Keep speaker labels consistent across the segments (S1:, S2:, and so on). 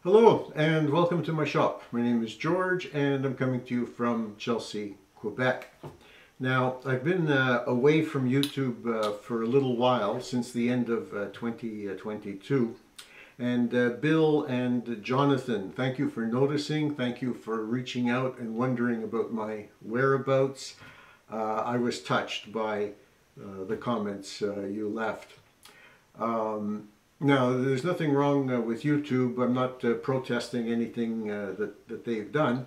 S1: Hello and welcome to my shop. My name is George and I'm coming to you from Chelsea, Quebec. Now, I've been away from YouTube for a little while, since the end of 2022. And Bill and Jonathan, thank you for noticing. Thank you for reaching out and wondering about my whereabouts. I was touched by the comments you left. Now, there's nothing wrong with YouTube. I'm not protesting anything that they've done.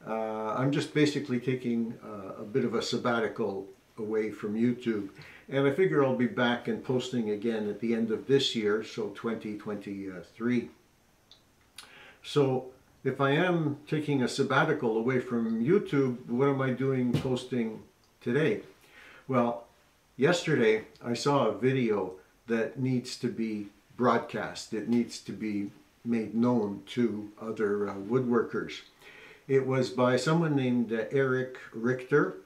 S1: I'm just basically taking a bit of a sabbatical away from YouTube. And I figure I'll be back and posting again at the end of this year, so 2023. So if I am taking a sabbatical away from YouTube, what am I doing posting today? Well, yesterday I saw a video that needs to be broadcast. It needs to be made known to other woodworkers. It was by someone named Eric Richter,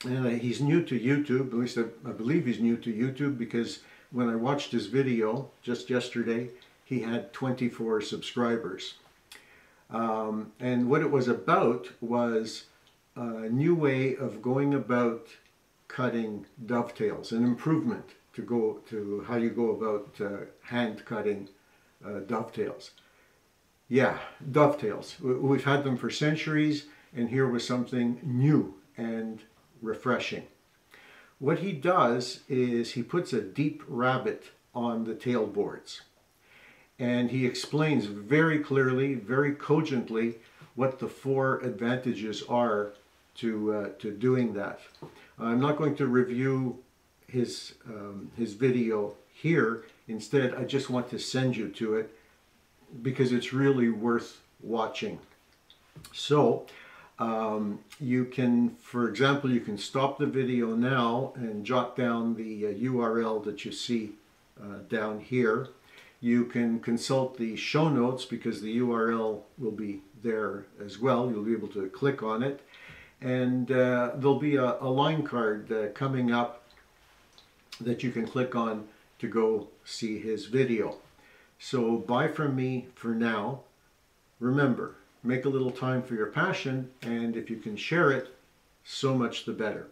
S1: and he's new to YouTube. At least I believe he's new to YouTube, because when I watched his video just yesterday, he had 24 subscribers. And what it was about was a new way of going about cutting dovetails, an improvement to how you go about hand cutting dovetails. Yeah, dovetails. We've had them for centuries, and here was something new and refreshing. What he does is he puts a deep rabbet on the tail boards, and he explains very clearly, very cogently, what the 4 advantages are to doing that. I'm not going to review his video here. Instead, I just want to send you to it because it's really worth watching. So you can, for example, you can stop the video now and jot down the URL that you see down here. You can consult the show notes because the URL will be there as well. You'll be able to click on it, and there'll be a line card coming up that you can click on to go see his video. So bye from me for now. Remember, make a little time for your passion, and if you can share it, so much the better.